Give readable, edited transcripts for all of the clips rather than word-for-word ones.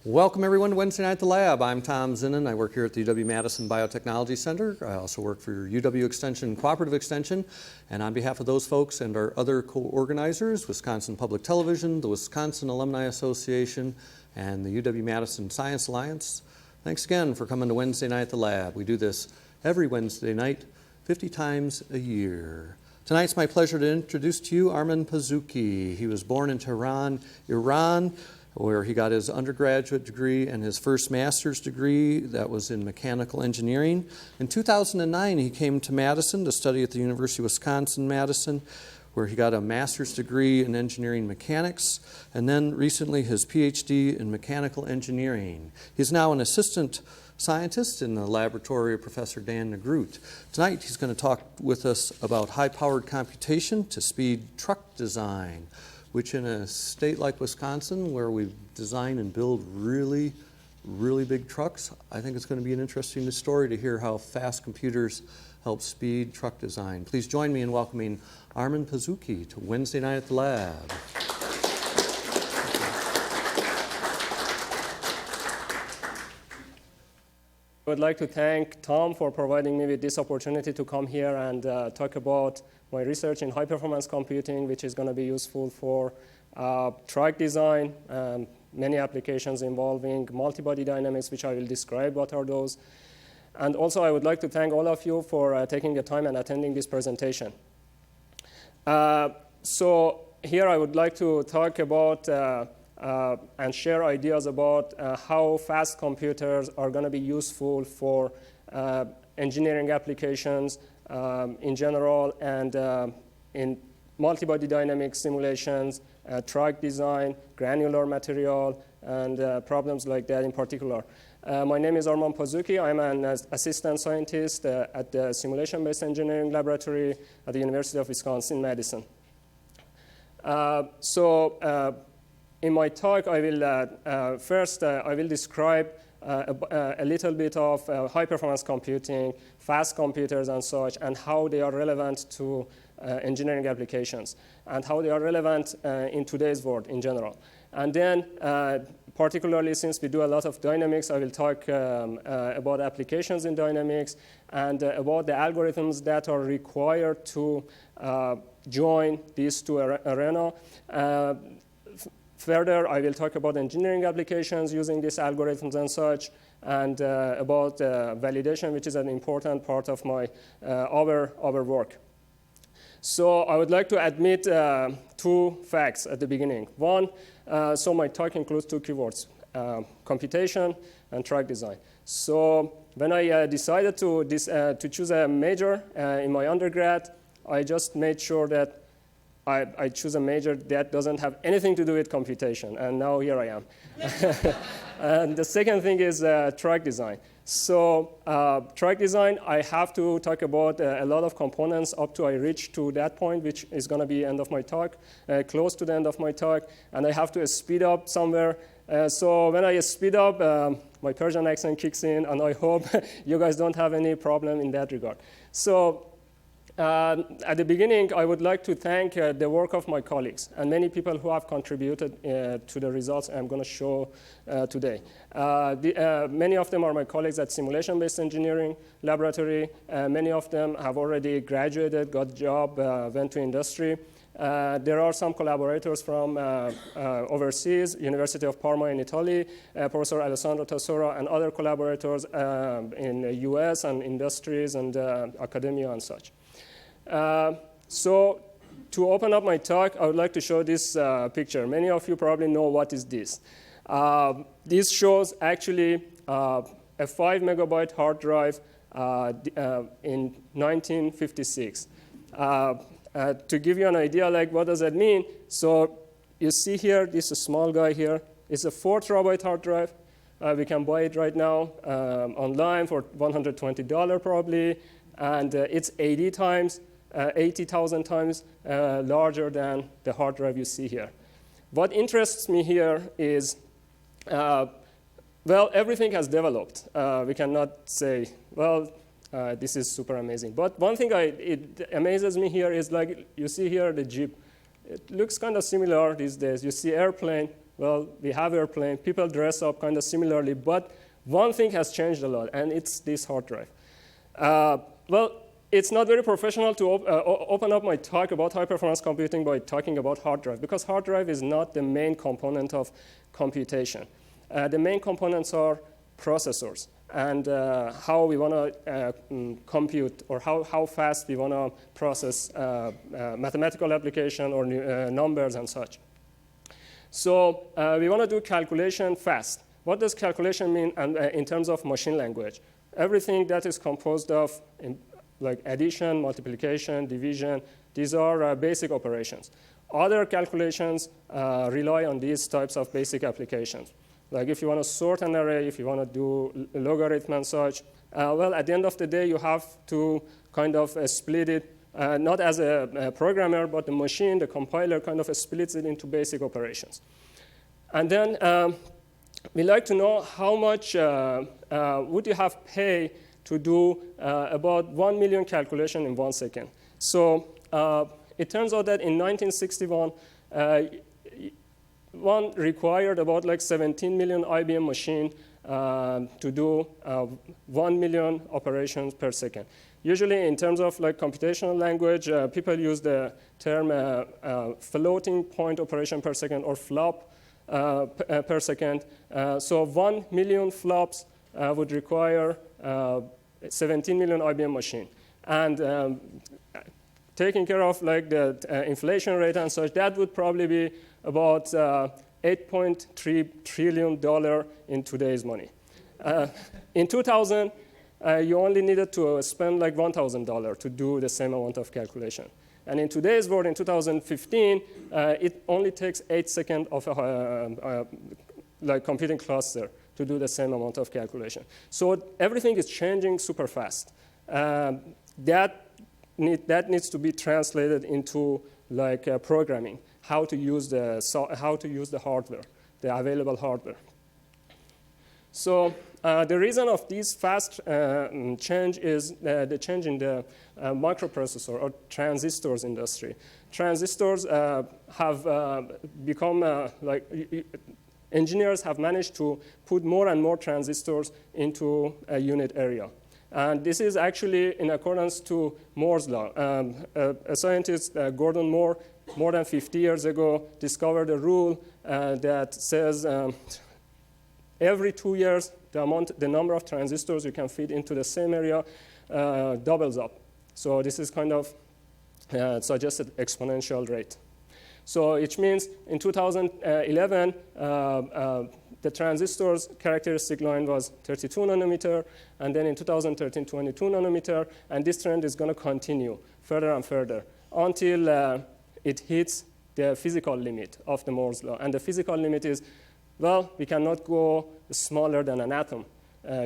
Welcome everyone to Wednesday Night at the Lab. I'm Tom Zinnan. I work here at the UW-Madison Biotechnology Center. I also work for UW Extension Cooperative Extension. And on behalf of those folks and our other co-organizers, Wisconsin Public Television, the Wisconsin Alumni Association, and the UW-Madison Science Alliance, thanks again for coming to Wednesday Night at the Lab. We do this every Wednesday night, 50 times a year. Tonight it's my pleasure to introduce to you Armen Pazuki. He was born in Tehran, Iran, where he got his undergraduate degree and his first master's degree. That was in mechanical engineering. In 2009, he came to Madison to study at the University of Wisconsin-Madison, where he got a master's degree in engineering mechanics, and then recently his PhD in mechanical engineering. He's now an assistant scientist in the laboratory of Professor Dan Negroot. Tonight, he's going to talk with us about high-powered computation to speed truck design, which in a state like Wisconsin, where we design and build really big trucks, I think it's going to be an interesting story to hear how fast computers help speed truck design. Please join me in welcoming Armen Pazuki to Wednesday Night at the Lab. I would like to thank Tom for providing me with this opportunity to come here and talk about my research in high-performance computing, which is going to be useful for truck design, many applications involving multi-body dynamics, which I will describe what are those. And also, I would like to thank all of you for taking the time and attending this presentation. So here I would like to talk about and share ideas about how fast computers are going to be useful for engineering applications in general and in multi-body dynamic simulations, truck design, granular material, and problems like that in particular. My name is Armen Pazuki. I'm an assistant scientist at the Simulation-Based Engineering Laboratory at the University of Wisconsin-Madison. In my talk, I will first I will describe a little bit of high-performance computing, fast computers and such, and how they are relevant to engineering applications, and how they are relevant in today's world in general. And then, particularly since we do a lot of dynamics, I will talk about applications in dynamics and about the algorithms that are required to join these two arenas. Further, I will talk about engineering applications using these algorithms and such, and about validation, which is an important part of my our work. So I would like to admit two facts at the beginning. One, so my talk includes two keywords, computation and truck design. So when I decided to choose a major in my undergrad, I just made sure that I choose a major that doesn't have anything to do with computation, and now here I am. And the second thing is truck design. So truck design, I have to talk about a lot of components up to I reach to that point, which is going to be end of my talk, close to the end of my talk, and I have to speed up somewhere. So when I speed up, my Persian accent kicks in, and I hope you guys don't have any problem in that regard. So at the beginning, I would like to thank the work of my colleagues and many people who have contributed to the results I'm going to show today. Many of them are my colleagues at Simulation-Based Engineering Laboratory. Many of them have already graduated, got a job, went to industry. There are some collaborators from overseas, University of Parma in Italy, Professor Alessandro Tassora, and other collaborators in the US and industries and academia and such. So to open up my talk, I would like to show this picture. Many of you probably know what is this. This shows actually a 5 megabyte hard drive in 1956. To give you an idea, like what does that mean? So you see here, this small guy here is a 4 terabyte hard drive. We can buy it right now online for $120 probably, and it's 80,000 times larger than the hard drive you see here. What interests me here is, well, everything has developed. We cannot say, well, this is super amazing. But one thing it amazes me here is, like, you see here the Jeep. It looks kind of similar these days. You see airplane, Well, we have airplane. People dress up kind of similarly, but one thing has changed a lot, and it's this hard drive. Well, it's not very professional to open up my talk about high-performance computing by talking about hard drive, because hard drive is not the main component of computation. The main components are processors and how we want to compute, or how fast we want to process mathematical application or numbers and such. So we want to do calculation fast. What does calculation mean in terms of machine language? Everything that is composed of like addition, multiplication, division, these are basic operations. Other calculations rely on these types of basic applications. Like if you want to sort an array, if you want to do logarithm and such, well, at the end of the day, you have to kind of split it, not as a programmer, but the machine, the compiler kind of splits it into basic operations. And then we like to know how much would you have pay to do about 1 million calculation in 1 second. So it turns out that in 1961, one required about like 17 million IBM machine to do 1 million operations per second. Usually in terms of like computational language, people use the term floating point operation per second, or flop per second. So 1 million flops would require 17 million IBM machine. And taking care of like the inflation rate and such, that would probably be about $8.3 trillion in today's money. In 2000, you only needed to spend like $1,000 to do the same amount of calculation. And in today's world, in 2015, it only takes 8 seconds of a like computing cluster to do the same amount of calculation. So everything is changing super fast. That needs to be translated into like programming, how to use the hardware, the available hardware. So the reason of this fast change is the change in the microprocessor or transistors industry. Transistors have become engineers have managed to put more and more transistors into a unit area. And this is actually in accordance to Moore's law. A scientist, Gordon Moore, more than 50 years ago, discovered a rule that says every 2 years, the number of transistors you can fit into the same area doubles up. So this is kind of suggested exponential rate. So it means in 2011, the transistor's characteristic line was 32 nanometer, and then in 2013, 22 nanometer, and this trend is going to continue further and further until it hits the physical limit of the Moore's law. And the physical limit is, well, we cannot go smaller than an atom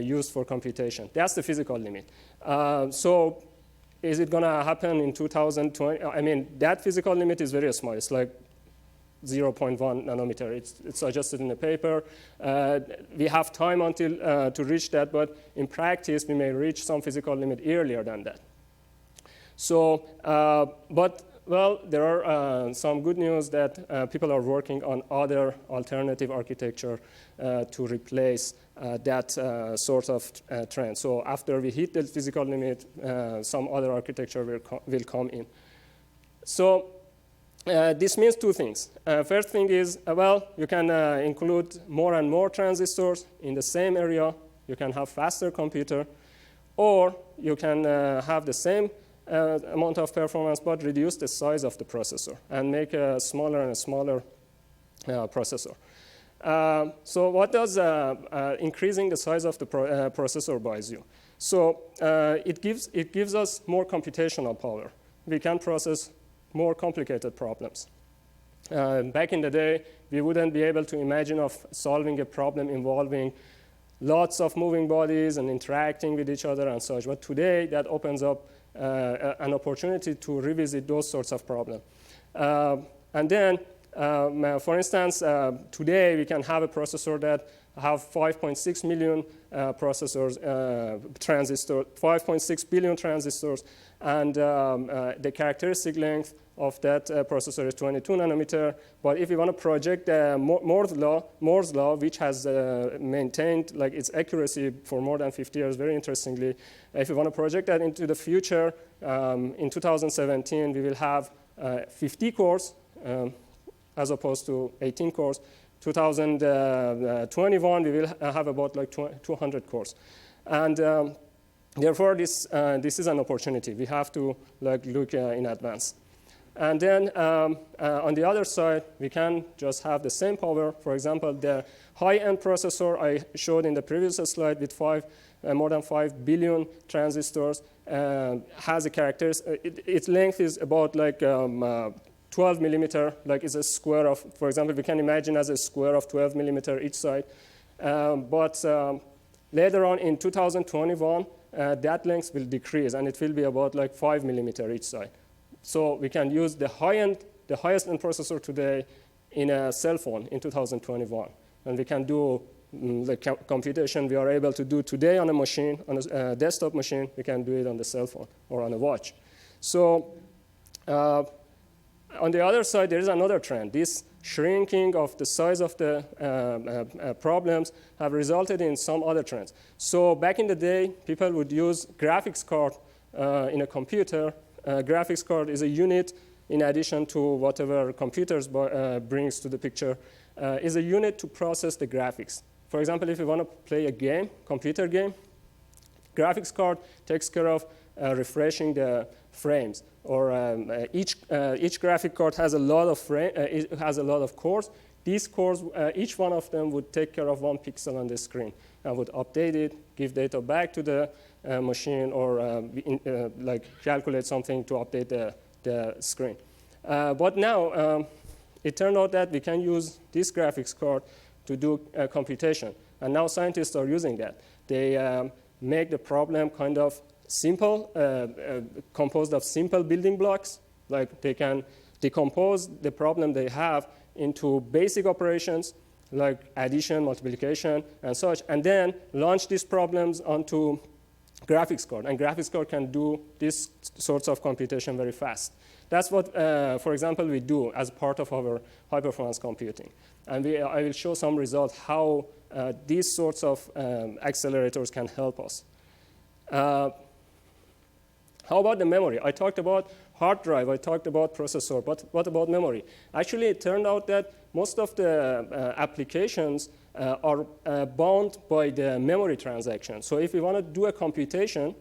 used for computation. That's the physical limit. So is it going to happen in 2020? I mean, that physical limit is very small. It's like 0.1 nanometer. It's suggested in the paper. We have time until to reach that, but in practice, we may reach some physical limit earlier than that. So, well, there are some good news that people are working on other alternative architecture to replace that sort of trend. So after we hit the physical limit, some other architecture will come in. So this means two things. First thing is, well, you can include more and more transistors in the same area. You can have faster computer, or you can have the same amount of performance, but reduce the size of the processor and make a smaller and smaller processor. So what does increasing the size of the processor buys you? So it gives us more computational power. We can process more complicated problems. Back in the day, we wouldn't be able to imagine of solving a problem involving lots of moving bodies and interacting with each other and such. But today, that opens up an opportunity to revisit those sorts of problems. And then For instance, today we can have a processor that have 5.6 million transistors, 5.6 billion transistors, and the characteristic length of that processor is 22 nanometer. But if you want to project Moore's law, which has maintained like its accuracy for more than 50 years, very interestingly, if you want to project that into the future, in 2017 we will have 50 cores as opposed to 18 cores. 2021 we will have about like 200 cores, and therefore this is an opportunity. We have to like look in advance. And then on the other side, we can just have the same power. For example, the high-end processor I showed in the previous slide with more than 5 billion transistors has a characteristic. Its length is about like 12 millimeter, like it's a square of, for example, we can imagine as a square of 12 millimeter each side. But later on in 2021, that length will decrease, and it will be about like 5 millimeter each side. So we can use the highest end processor today in a cell phone in 2021. And we can do the computation we are able to do today on a machine, on a desktop machine. We can do it on the cell phone or on a watch. So on the other side, there is another trend. This shrinking of the size of the problems have resulted in some other trends. So back in the day, people would use graphics card in a computer. Graphics card is a unit in addition to whatever computers brings to the picture, is a unit to process the graphics. For example, if you want to play a game, computer game, graphics card takes care of refreshing the frames. Or each graphic card has a lot of it has a lot of cores. These cores, each one of them would take care of 1 pixel on the screen and would update it, give data back to the machine, or like calculate something to update the screen. But now it turned out that we can use this graphics card to do computation, and now scientists are using that. They make the problem kind of simple, composed of simple building blocks. Like they can decompose the problem they have into basic operations like addition, multiplication, and such, and then launch these problems onto graphics card. And graphics card can do these sorts of computation very fast. That's what, for example, we do as part of our high-performance computing. And I will show some results how these sorts of accelerators can help us. How about the memory? I talked about hard drive. I talked about processor. But what about memory? Actually, it turned out that most of the applications are bound by the memory transaction. So if we want to do a computation,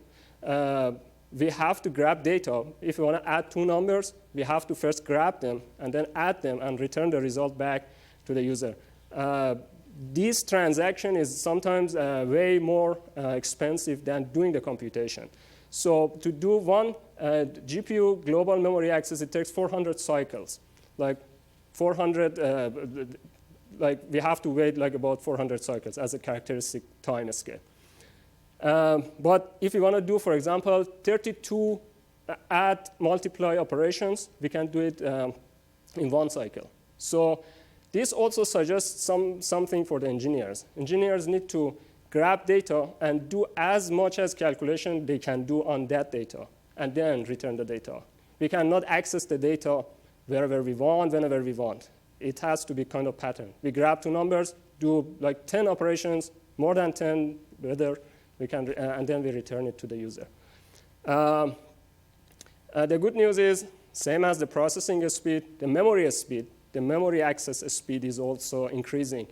we have to grab data. If we want to add two numbers, we have to first grab them and then add them and return the result back to the user. This transaction is sometimes way more expensive than doing the computation. So to do one GPU global memory access, it takes 400 cycles. Like 400, like we have to wait like about 400 cycles as a characteristic time scale. But if you want to do, for example, 32 add multiply operations, we can do it in one cycle. So this also suggests something for the engineers. Engineers need to grab data and do as much as calculation they can do on that data, and then return the data. We cannot access the data wherever we want, whenever we want. It has to be kind of pattern. We grab two numbers, do like 10 operations, more than 10, whether we can, and then we return it to the user. The good news is, same as the processing speed, the memory access speed is also increasing.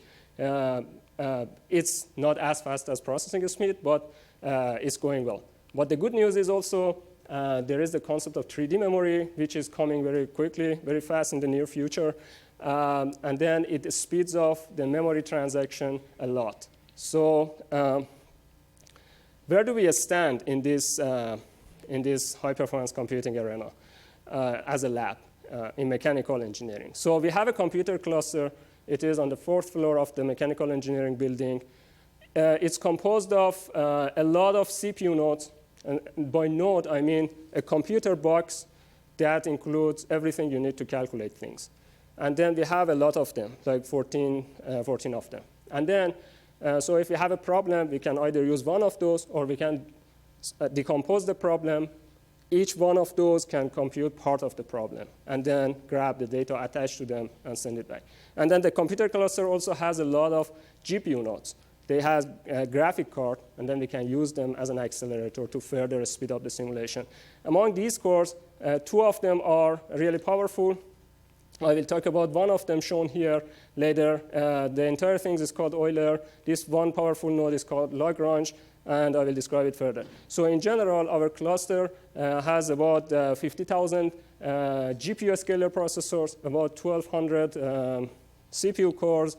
It's not as fast as processing speed, but it's going well. But the good news is also there is the concept of 3D memory, which is coming very quickly, very fast in the near future. And then it speeds up the memory transaction a lot. So where do we stand in this high-performance computing arena as a lab in mechanical engineering? So we have a computer cluster. It is on the 4th floor of the mechanical engineering building. It's composed of a lot of CPU nodes. And by node, I mean a computer box that includes everything you need to calculate things. And then we have a lot of them, like 14 of them. And then, so if we have a problem, we can either use one of those, or we can decompose the problem. Each one of those can compute part of the problem, and then grab the data attached to them and send it back. And then the computer cluster also has a lot of GPU nodes. They have a graphic card, and then we can use them as an accelerator to further speed up the simulation. Among these cores, 2 of them are really powerful. I will talk about one of them shown here later. The entire thing is called Euler. This one powerful node is called Lagrange, and I will describe it further. So in general, our cluster has about 50,000 GPU scalar processors, about 1,200 CPU cores,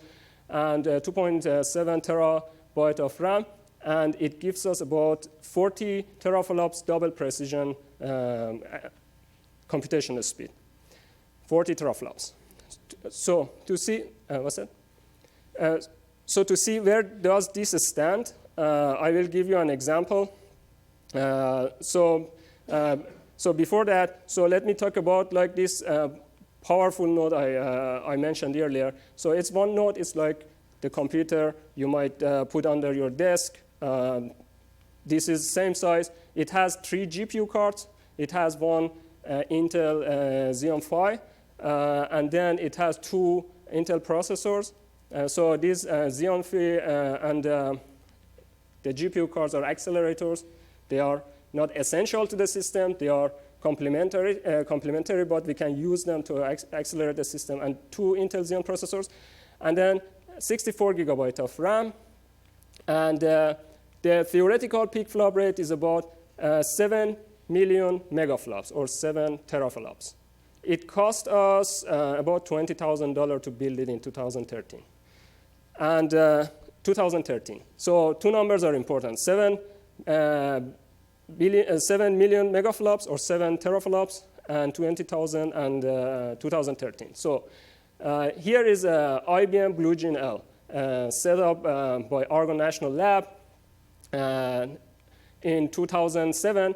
and 2.7 terabyte of RAM, and it gives us about 40 teraflops double precision computational speed. 40 teraflops. So to see, so to see where does this stand, I will give you an example. So before that, so let me talk about like this powerful node I mentioned earlier. So it's one node. It's like the computer you might put under your desk. This is same size. It has 3 GPU cards. It has one Intel Xeon Phi, and then it has 2 Intel processors. So these Xeon Phi and the GPU cards are accelerators. They are not essential to the system. They are complementary, but we can use them to accelerate the system. And 2 Intel Xeon processors, and then 64 gigabyte of RAM. And the theoretical peak flop rate is about 7 million megaflops, or 7 teraflops. It cost us about $20,000 to build it in 2013. And 2013. So 2 numbers are important: 7 million megaflops, or 7 teraflops, and 20,000 and 2013. So here is IBM Blue Gene L, set up by Argonne National Lab in 2007.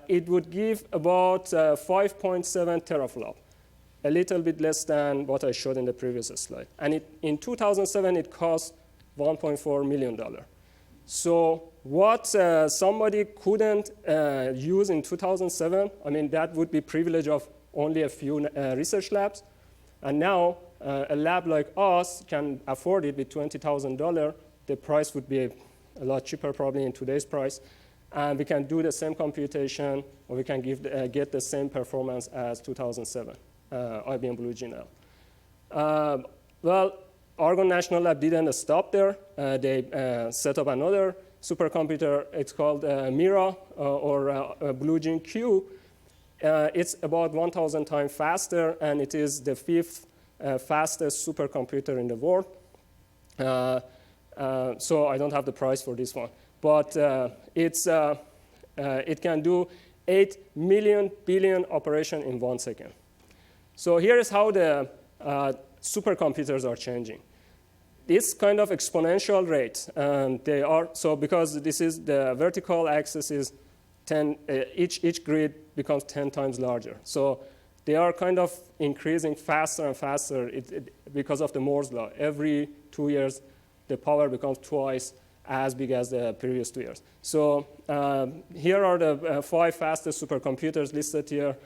It would give about 5.7 teraflop, a little bit less than what I showed in the previous slide. And in 2007, it cost $1.4 million. So what somebody couldn't use in 2007, I mean, that would be privilege of only a few research labs. And now a lab like us can afford it with $20,000. The price would be a lot cheaper probably in today's price. And we can do the same computation, or we can get the same performance as 2007, IBM Blue Gene L. Well, Argonne National Lab didn't stop there. They set up another supercomputer. It's called Mira, or Blue Gene Q. It's about 1,000 times faster, and it is the 5th fastest supercomputer in the world. So I don't have the price for this one. But it can do 8 million billion operations in 1 second. So here is how the supercomputers are changing. This kind of exponential rate, they are, so because this is the vertical axis is 10, each grid becomes 10 times larger. So they are kind of increasing faster and faster because of the Moore's law. Every 2 years, the power becomes twice as big as the previous 2 years. So here are the 5 fastest supercomputers listed here.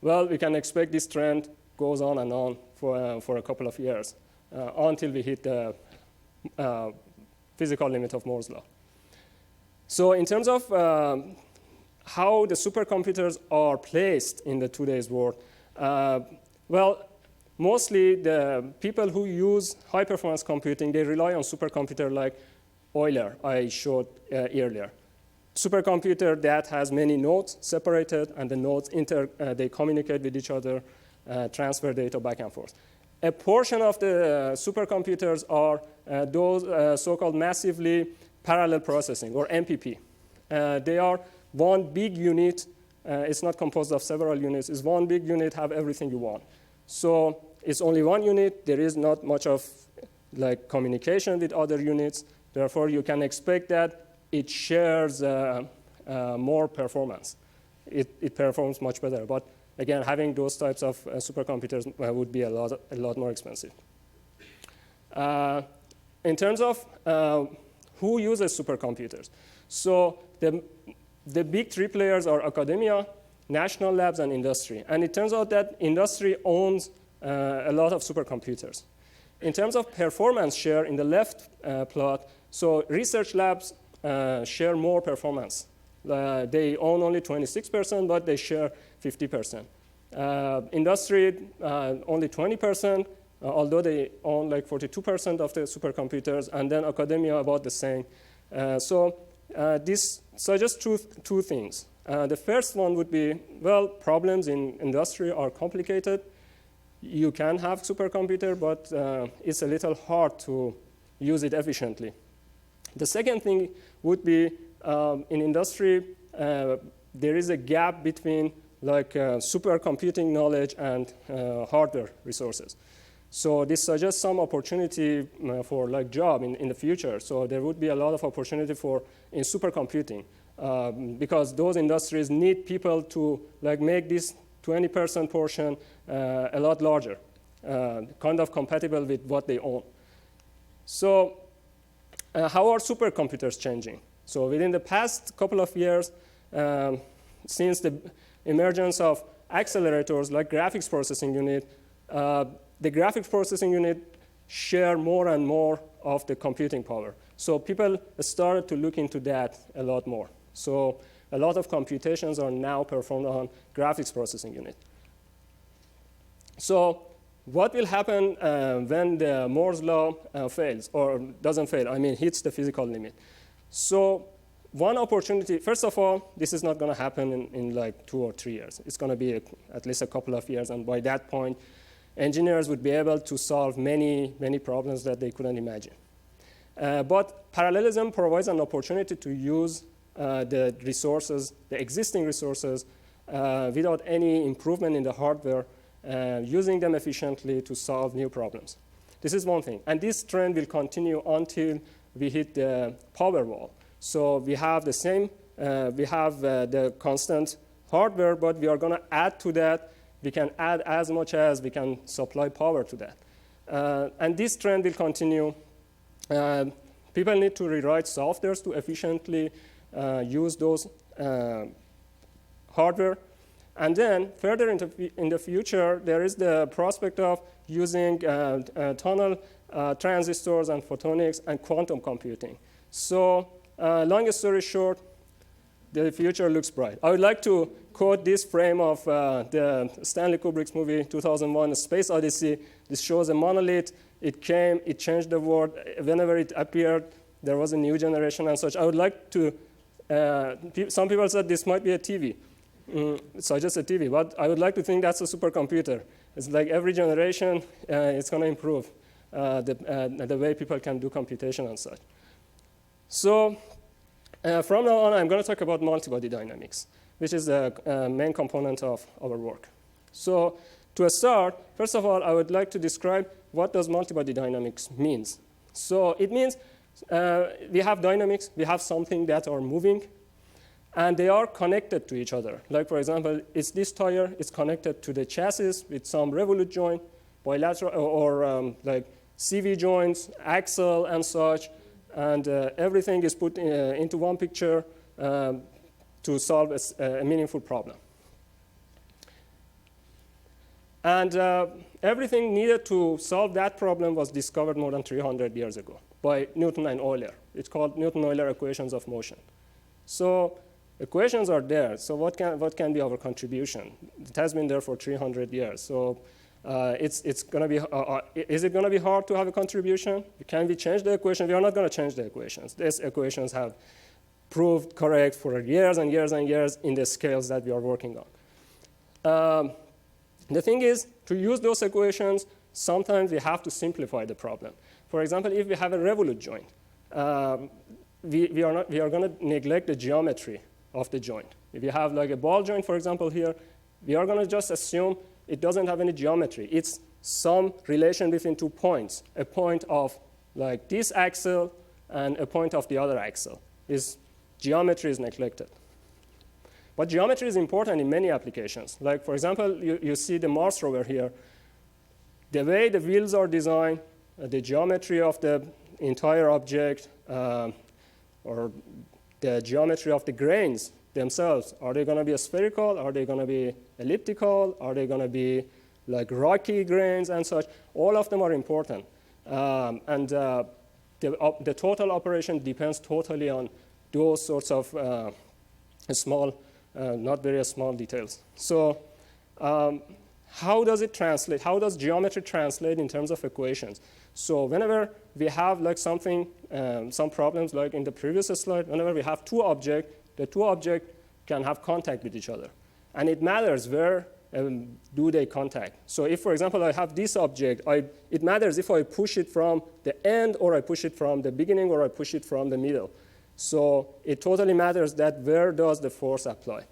Well, we can expect this trend goes on and on for a couple of years until we hit the physical limit of Moore's law. So in terms of how the supercomputers are placed in the today's world, well, mostly the people who use high-performance computing, they rely on supercomputer like Euler I showed earlier. Supercomputer that has many nodes separated, and the nodes they communicate with each other, transfer data back and forth. A portion of the supercomputers are those so-called massively parallel processing, or MPP. They are one big unit. It's not composed of several units. It's one big unit, have everything you want. So it's only one unit. There is not much of like communication with other units. Therefore, you can expect that it shares more performance. It performs much better. But again, having those types of supercomputers would be a lot more expensive. In terms of who uses supercomputers, so the big three players are academia, national labs, and industry. And it turns out that industry owns a lot of supercomputers. In terms of performance share, in the left plot, so research labs share more performance. They own only 26%, but they share 50%. Industry, only 20%, although they own like 42% of the supercomputers, and then academia about the same. So this suggests two things. The first one would be, well, problems in industry are complicated. You can have supercomputer, but it's a little hard to use it efficiently. The second thing would be in industry, there is a gap between like supercomputing knowledge and hardware resources. So this suggests some opportunity for like job in the future. So there would be a lot of opportunity in supercomputing because those industries need people to like make this 20% portion a lot larger, kind of compatible with what they own. So how are supercomputers changing? So within the past couple of years, since the emergence of accelerators like graphics processing unit, the graphics processing unit share more and more of the computing power. So people started to look into that a lot more. So a lot of computations are now performed on graphics processing unit. So what will happen when the Moore's law fails, or doesn't fail, I mean hits the physical limit? So one opportunity, first of all, this is not going to happen in like 2 or 3 years. It's going to be at least a couple of years, and by that point, engineers would be able to solve many, many problems that they couldn't imagine. But parallelism provides an opportunity to use the resources, the existing resources, without any improvement in the hardware, using them efficiently to solve new problems. This is one thing. And this trend will continue until we hit the power wall. So we have the same, we have the constant hardware, but we are going to add to that. We can add as much as we can supply power to that. And this trend will continue. People need to rewrite softwares to efficiently use those hardware. And then further in the future, there is the prospect of using tunnel transistors and photonics and quantum computing. So long story short, the future looks bright. I would like to quote this frame of the Stanley Kubrick's movie 2001, A Space Odyssey. This shows a monolith. It came, it changed the world. Whenever it appeared, there was a new generation and such. I would like to, some people said this might be a TV. It's just a TV, but I would like to think that's a supercomputer. It's like every generation, it's going to improve the way people can do computation and such. So from now on, I'm going to talk about multibody dynamics, which is the main component of our work. So to start, first of all, I would like to describe what does multibody dynamics means. So it means we have dynamics, we have something that are moving, and they are connected to each other. Like, for example, it's this tire, it's connected to the chassis with some revolute joint, bilateral, or like CV joints, axle, and such. And everything is put into one picture to solve a meaningful problem. And everything needed to solve that problem was discovered more than 300 years ago by Newton and Euler. It's called Newton-Euler equations of motion. So equations are there. So what can be our contribution? It has been there for 300 years. So it's going to be, is it going to be hard to have a contribution? Can we change the equation? We are not going to change the equations. These equations have proved correct for years and years and years in the scales that we are working on. The thing is, to use those equations, sometimes we have to simplify the problem. For example, if we have a revolute joint, we are going to neglect the geometry of the joint. If you have like a ball joint, for example, here, we are going to just assume it doesn't have any geometry. It's some relation between 2 points, a point of like this axle and a point of the other axle. Geometry is neglected. But geometry is important in many applications. Like, for example, you see the Mars rover here. The way the wheels are designed, the geometry of the entire object, or the geometry of the grains themselves. Are they going to be spherical? Are they going to be elliptical? Are they going to be like rocky grains and such? All of them are important. The total operation depends totally on those sorts of small, not very small details. So how does it translate? How does geometry translate in terms of equations? So whenever we have like something, some problems like in the previous slide, whenever we have two objects, the two objects can have contact with each other. And it matters where do they contact. So if, for example, I have this object, it matters if I push it from the end or I push it from the beginning or I push it from the middle. So it totally matters that where does the force apply.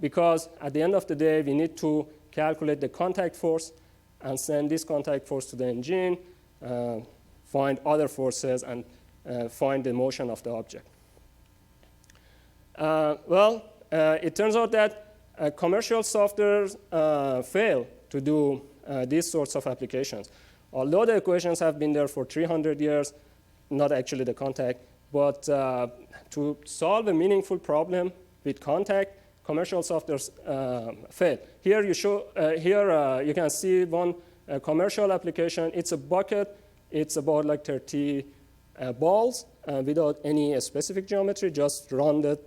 Because at the end of the day, we need to calculate the contact force and send this contact force to the engine, find other forces, and find the motion of the object. It turns out that commercial software fail to do these sorts of applications. Although the equations have been there for 300 years, not actually the contact, but to solve a meaningful problem with contact, commercial software fail. Here you can see one commercial application. It's a bucket. It's about like 30 balls without any specific geometry, just rounded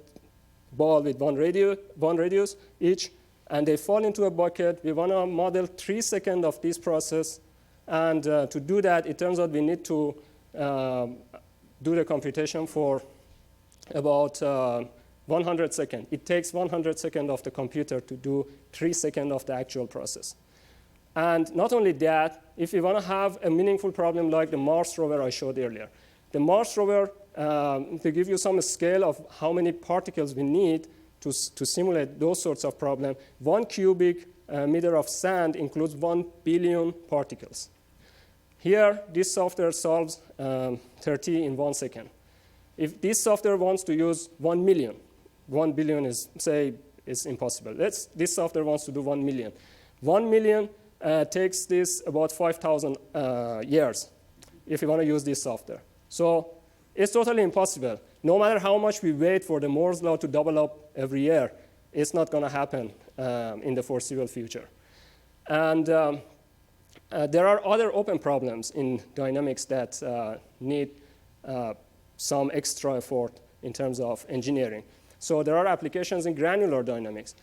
ball with one radius each, and they fall into a bucket. We want to model 3 seconds of this process, and to do that, it turns out we need to do the computation for about 100 seconds. It takes 100 seconds of the computer to do 3 seconds of the actual process. And not only that, if we want to have a meaningful problem like the Mars rover I showed earlier, the Mars rover, to give you some scale of how many particles we need to simulate those sorts of problems, 1 cubic meter of sand includes 1 billion particles. Here, this software solves 30 in 1 second. If this software wants to use 1 million, 1 billion is impossible. This software wants to do 1 million. 1 million takes this about 5,000 years if you want to use this software. So it's totally impossible. No matter how much we wait for the Moore's law to double up every year, it's not going to happen in the foreseeable future. And there are other open problems in dynamics that need some extra effort in terms of engineering. So there are applications in granular dynamics.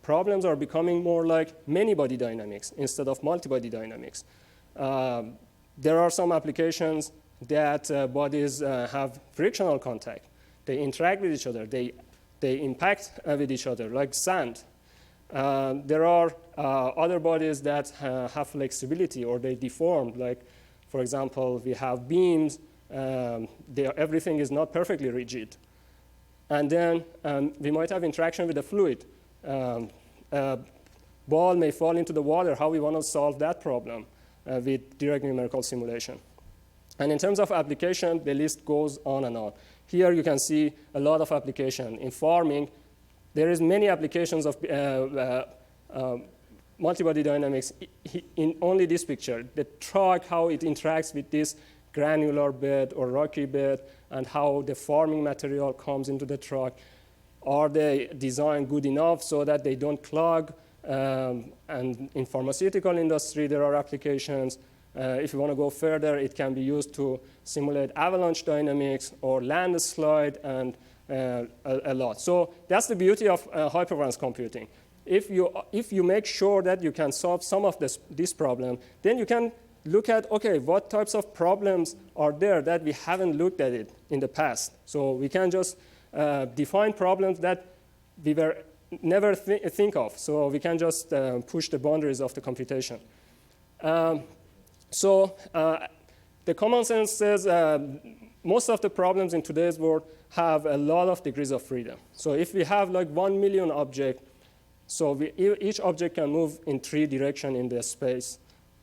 Problems are becoming more like many-body dynamics instead of multi-body dynamics. There are some applications that bodies have frictional contact. They interact with each other. They impact with each other, like sand. There are other bodies that have flexibility or they deform. Like, for example, we have beams. Everything is not perfectly rigid. And then we might have interaction with the fluid. A ball may fall into the water. How we want to solve that problem with direct numerical simulation. And in terms of application, the list goes on and on. Here you can see a lot of application. In farming, there is many applications of multi-body dynamics in only this picture. The truck, how it interacts with this granular bed or rocky bed, and how the farming material comes into the truck. Are they designed good enough so that they don't clog? And in pharmaceutical industry, there are applications. If you want to go further, it can be used to simulate avalanche dynamics or landslide and a lot. So that's the beauty of high-performance computing. If you make sure that you can solve some of this problem, then you can look at, okay, what types of problems are there that we haven't looked at it in the past. So we can just define problems that we were never think of. So we can just push the boundaries of the computation. So the common sense says most of the problems in today's world have a lot of degrees of freedom. So if we have like 1 million objects, so each object can move in 3 directions in the space.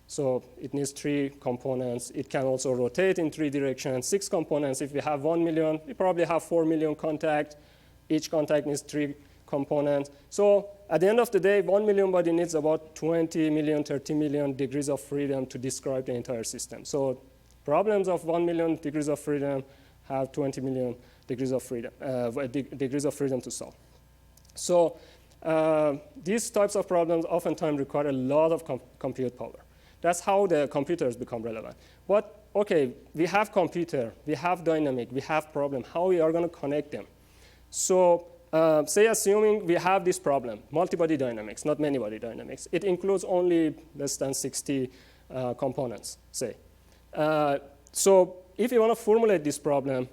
So it needs 3 components. It can also rotate in 3 directions, 6 components. If we have 1 million, we probably have 4 million contacts. Each contact needs components. So at the end of the day, 1 million body needs about 20 million, 30 million degrees of freedom to describe the entire system. So problems of 1 million degrees of freedom have 20 million degrees of freedom, degrees of freedom to solve. So these types of problems oftentimes require a lot of compute power. That's how the computers become relevant. But okay, we have computer, we have dynamic, we have problem. How we are going to connect them? So say assuming we have this problem, multi-body dynamics, not many-body dynamics. It includes only less than 60 components, say. So if you want to formulate this problem,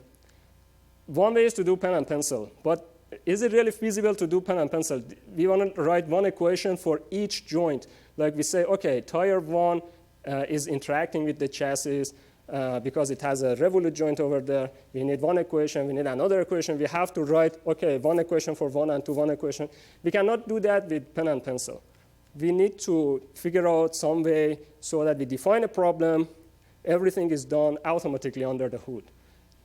one way is to do pen and pencil. But is it really feasible to do pen and pencil? We want to write one equation for each joint. Like we say, OK, tire 1 is interacting with the chassis because it has a revolute joint over there. We need one equation. We need another equation. We have to write, OK, one equation for 1 and 2, one equation. We cannot do that with pen and pencil. We need to figure out some way so that we define a problem. Everything is done automatically under the hood.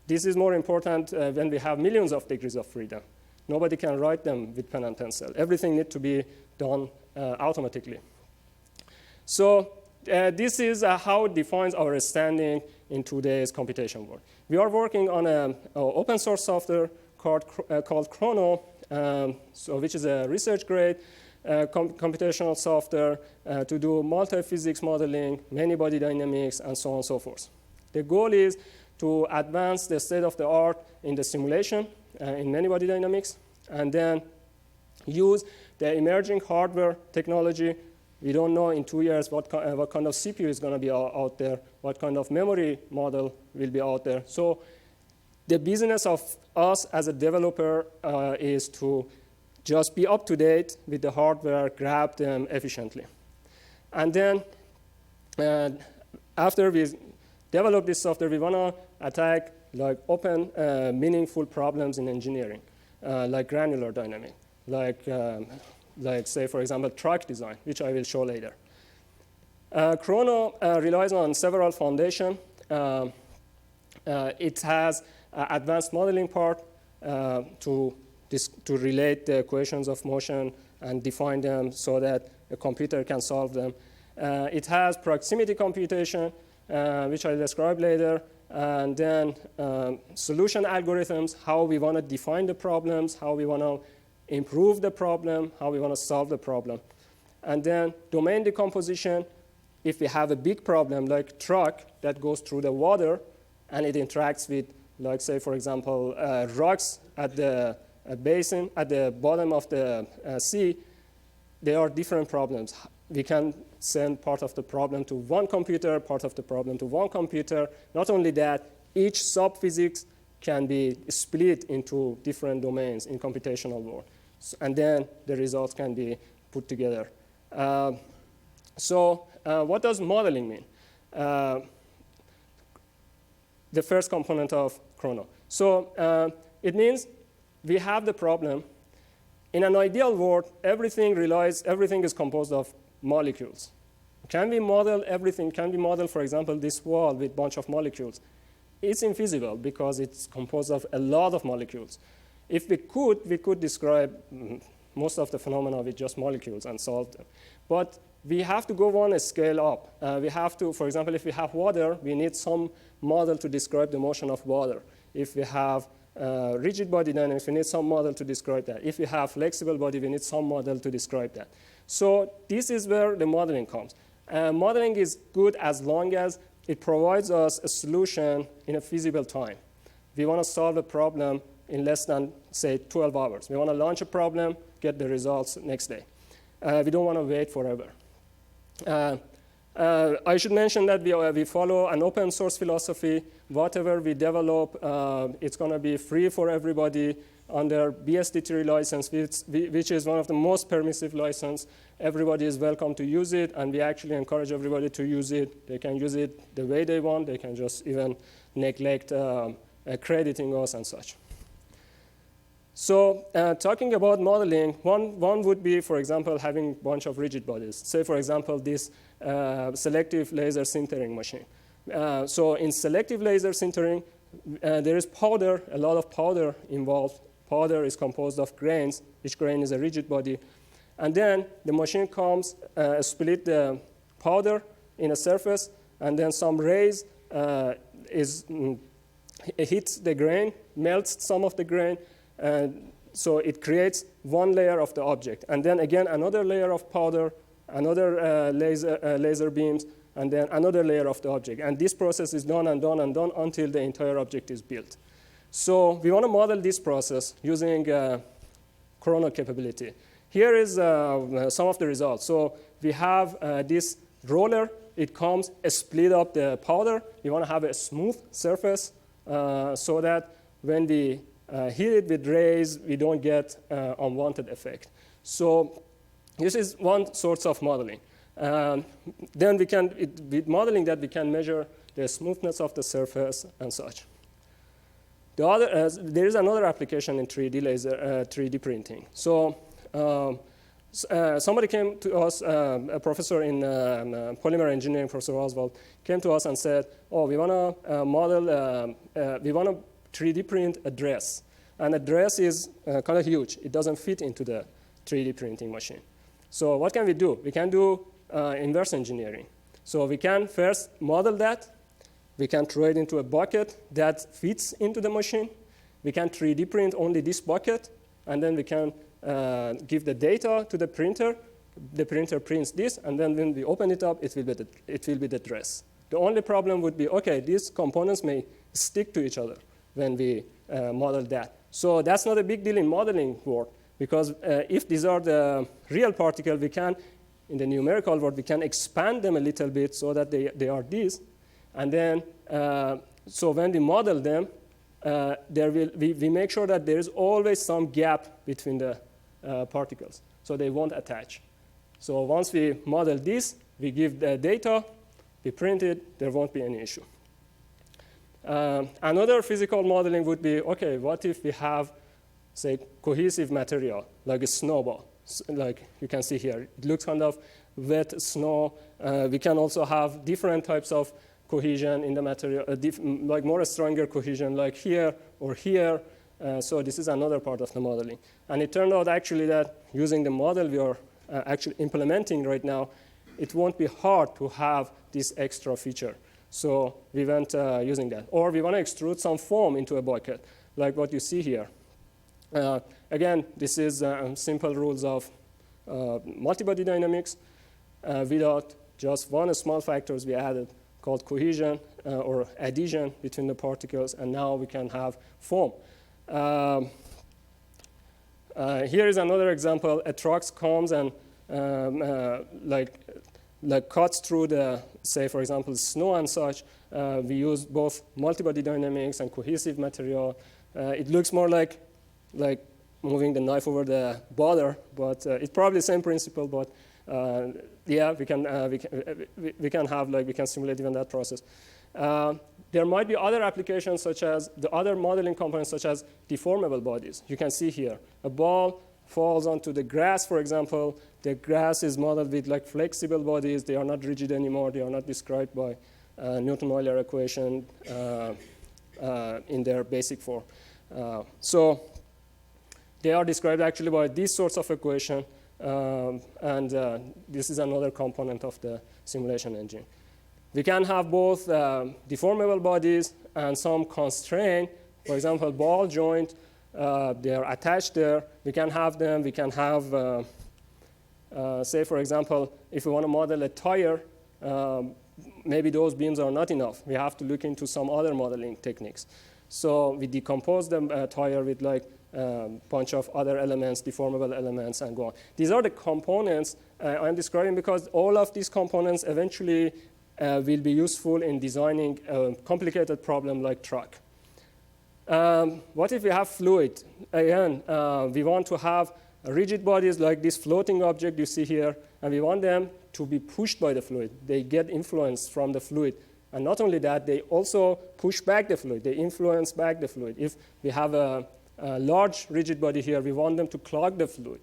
This is more important when we have millions of degrees of freedom. Nobody can write them with pen and pencil. Everything needs to be done automatically. So this is how it defines our standing in today's computation world. We are working on an open source software called Chrono, which is a research-grade computational software to do multi-physics modeling, many-body dynamics, and so on and so forth. The goal is to advance the state of the art in the simulation in many-body dynamics, and then use the emerging hardware technology. We don't know in 2 years what kind of CPU is going to be out there, what kind of memory model will be out there. So the business of us as a developer is to just be up to date with the hardware, grab them efficiently. And then after we develop this software, we want to attack like open, meaningful problems in engineering, like granular dynamics, like say, for example, truck design, which I will show later. Chrono relies on several foundations. It has advanced modeling part to relate the equations of motion and define them so that a computer can solve them. It has proximity computation, which I'll describe later, and then solution algorithms, how we want to define the problems, how we want to improve the problem, how we want to solve the problem. And then domain decomposition, if we have a big problem like truck that goes through the water and it interacts with, like say, for example, rocks at the basin, at the bottom of the sea, there are different problems. We can send part of the problem to one computer, part of the problem to one computer. Not only that, each sub-physics can be split into different domains in computational world. And then the results can be put together. So what does modeling mean? The first component of Chrono. So it means we have the problem. In an ideal world, everything is composed of molecules. Can we model everything? Can we model, for example, this wall with a bunch of molecules? It's infeasible because it's composed of a lot of molecules. If we could describe most of the phenomena with just molecules and solve them. But we have to go one scale up. We have to, for example, if we have water, we need some model to describe the motion of water. If we have rigid body dynamics, we need some model to describe that. If we have flexible body, we need some model to describe that. So this is where the modeling comes. Modeling is good as long as it provides us a solution in a feasible time. We want to solve a problem in less than, say, 12 hours. We want to launch a problem, get the results next day. We don't want to wait forever. I should mention that we follow an open source philosophy. Whatever we develop, it's going to be free for everybody under BSD3 license, which is one of the most permissive license. Everybody is welcome to use it, and we actually encourage everybody to use it. They can use it the way they want. They can just even neglect crediting us and such. So talking about modeling, one would be, for example, having a bunch of rigid bodies. Say, for example, this selective laser sintering machine. So in selective laser sintering, there is powder, a lot of powder involved powder is composed of grains. Each grain is a rigid body. And then the machine comes, split the powder in a surface, and then some rays hits the grain, melts some of the grain, and so it creates one layer of the object. And then again, another layer of powder, another laser beams, and then another layer of the object. And this process is done and done and done until the entire object is built. So we want to model this process using coronal capability. Here is some of the results. So we have this roller. It comes, split up the powder. We want to have a smooth surface so that when we hit it with rays, we don't get unwanted effect. So this is one source of modeling. Then we can, with modeling that, we can measure the smoothness of the surface and such. The other, there is another application in 3D printing. So somebody came to us, a professor in polymer engineering, Professor Oswald, came to us and said, oh, we want to model, we want to 3D print a dress. And a dress is kind of huge. It doesn't fit into the 3D printing machine. So what can we do? We can do inverse engineering. So we can first model that. We can throw it into a bucket that fits into the machine. We can 3D print only this bucket, and then we can give the data to the printer. The printer prints this, and then when we open it up, it will be the dress. The only problem would be, okay, these components may stick to each other when we model that. So that's not a big deal in modeling world, because if these are the real particles, we can, in the numerical world, we can expand them a little bit so that they are these. And then, so when we model them, we make sure that there is always some gap between the particles, so they won't attach. So once we model this, we give the data, we print it, there won't be any issue. Another physical modeling would be, okay, what if we have, say, cohesive material, like a snowball, like you can see here. It looks kind of wet snow. We can also have different types of cohesion in the material, like more stronger cohesion, like here or here. So this is another part of the modeling. And it turned out actually that using the model we are actually implementing right now, it won't be hard to have this extra feature. So we went using that. Or we want to extrude some foam into a bucket, like what you see here. Again, this is simple rules of multibody dynamics without just one small factors we added called cohesion or adhesion between the particles, and now we can have foam. Here is another example. A truck comes and like cuts through the, say, for example, snow and such. We use both multibody dynamics and cohesive material. It looks more like moving the knife over the butter, but it's probably the same principle. But yeah, we can simulate even that process. There might be other applications, such as the other modeling components, such as deformable bodies. You can see here a ball falls onto the grass, for example. The grass is modeled with like flexible bodies. They are not rigid anymore. They are not described by Newton-Euler equation in their basic form. So they are described actually by these sorts of equation, and this is another component of the simulation engine. We can have both deformable bodies and some constraint. For example, ball joint, they are attached there. We can have them. We can have, say, for example, if we want to model a tire, maybe those beams are not enough. We have to look into some other modeling techniques. So we decompose the tire with like a bunch of other elements, deformable elements, and go on. These are the components I'm describing because all of these components eventually will be useful in designing a complicated problem like truck. What if we have fluid? Again, we want to have rigid bodies like this floating object you see here, and we want them to be pushed by the fluid. They get influence from the fluid. And not only that, they also push back the fluid. They influence back the fluid. If we have a large rigid body here, we want them to clog the fluid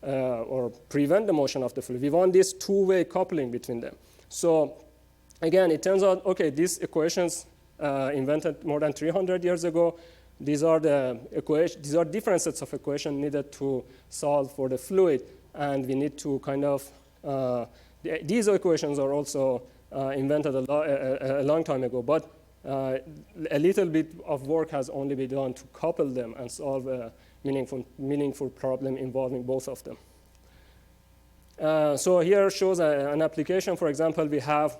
or prevent the motion of the fluid. We want this two-way coupling between them. So again, it turns out, okay, these equations invented more than 300 years ago, these are the equations. These are different sets of equations needed to solve for the fluid, and we need to kind of these equations are also invented a long time ago, but a little bit of work has only been done to couple them and solve a meaningful problem involving both of them. So here shows an application. For example, we have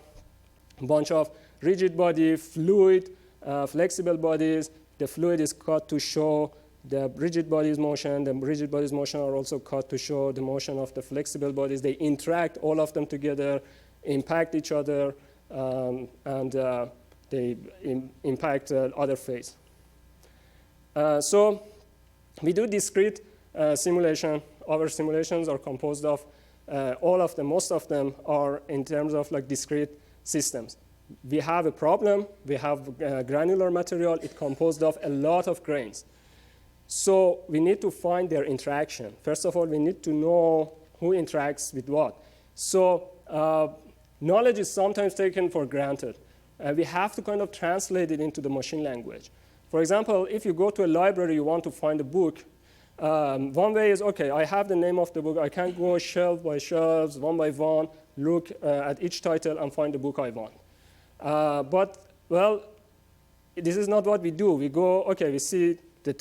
a bunch of rigid body, fluid, flexible bodies. The fluid is cut to show the rigid body's motion. The rigid body's motion are also cut to show the motion of the flexible bodies. They interact, all of them together, impact each other, and they impact other phase. So we do discrete simulation. Our simulations are composed of all of them, most of them are in terms of like discrete systems. We have a problem, we have granular material, it's composed of a lot of grains. So we need to find their interaction. First of all, we need to know who interacts with what. So knowledge is sometimes taken for granted. We have to kind of translate it into the machine language. For example, if you go to a library, you want to find a book, one way is, okay, I have the name of the book. I can go shelf by shelves, one by one, look at each title and find the book I want. But, well, this is not what we do. We go, okay, we see the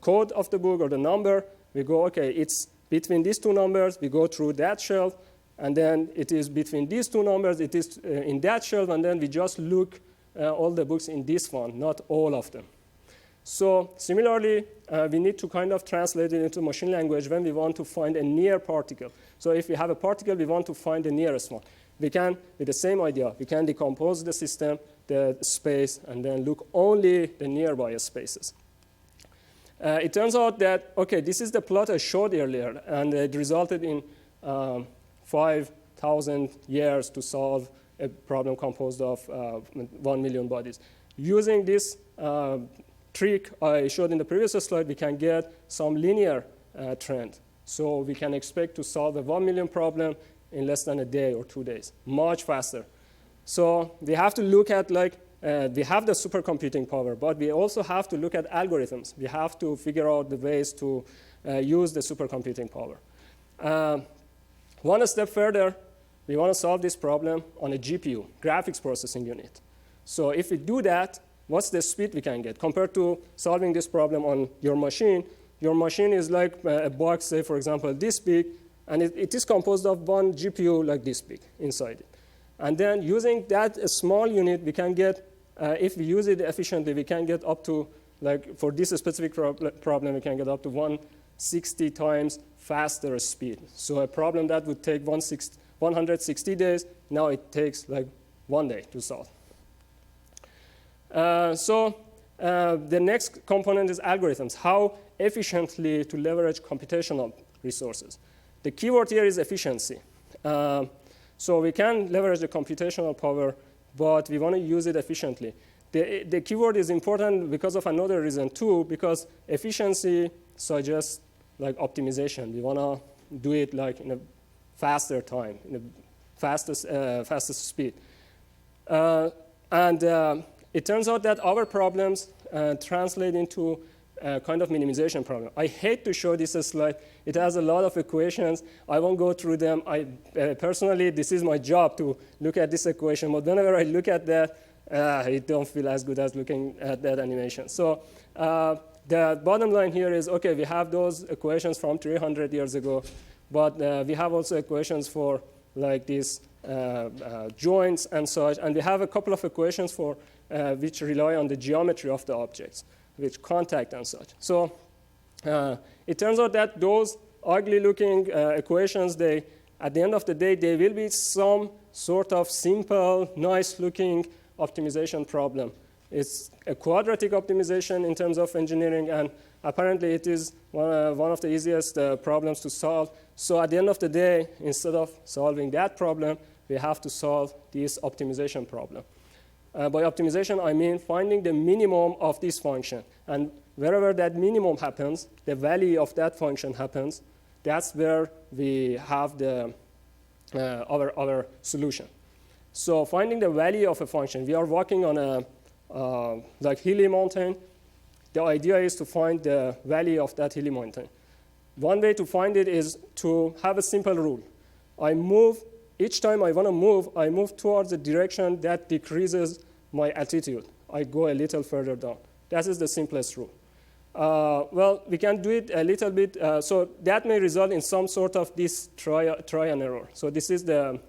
code of the book or the number. We go, okay, it's between these two numbers. We go through that shelf, and then it is between these two numbers. It is in that shelf, and then we just look all the books in this one, not all of them. So similarly, we need to kind of translate it into machine language when we want to find a near particle. So if we have a particle, we want to find the nearest one. We can, with the same idea, we can decompose the system, the space, and then look only the nearby spaces. It turns out that, okay, this is the plot I showed earlier, and it resulted in 5,000 years to solve a problem composed of 1 million bodies. Using this trick I showed in the previous slide, we can get some linear trend. So we can expect to solve a 1 million problem in less than a day or 2 days, much faster. So we have to look at, like, we have the supercomputing power, but we also have to look at algorithms. We have to figure out the ways to use the supercomputing power. One step further, we want to solve this problem on a GPU, graphics processing unit. So if we do that, what's the speed we can get? Compared to solving this problem on your machine is like a box, say, for example, this big, and it is composed of one GPU like this big inside it. And then using that small unit, we can get, if we use it efficiently, we can get up to, like for this specific problem, we can get up to 160 times faster speed. So a problem that would take 160 days, now it takes like 1 day to solve. The next component is algorithms, how efficiently to leverage computational resources. The keyword here is efficiency. So we can leverage the computational power, but we want to use it efficiently. The keyword is important because of another reason too, because efficiency suggests like optimization. We want to do it like in a faster time, in a fastest speed. It turns out that our problems translate into a kind of minimization problem. I hate to show this slide. It has a lot of equations. I won't go through them. Personally, this is my job to look at this equation. But whenever I look at that, I don't feel as good as looking at that animation. So the bottom line here is, okay, we have those equations from 300 years ago. But we have also equations for like these joints and such. And we have a couple of equations for which rely on the geometry of the objects, which contact and such. So it turns out that those ugly-looking equations, at the end of the day, they will be some sort of simple, nice-looking optimization problem. It's a quadratic optimization in terms of engineering, and apparently it is one of the easiest problems to solve. So at the end of the day, instead of solving that problem, we have to solve this optimization problem. By optimization, I mean finding the minimum of this function. And wherever that minimum happens, the value of that function happens, that's where we have the our solution. So finding the value of a function, we are working on like hilly mountain, the idea is to find the valley of that hilly mountain. One way to find it is to have a simple rule. I move, each time I want to move, I move towards a direction that decreases my altitude. I go a little further down. That is the simplest rule. Well, we can do it a little bit. So that may result in some sort of this try and error. So this is the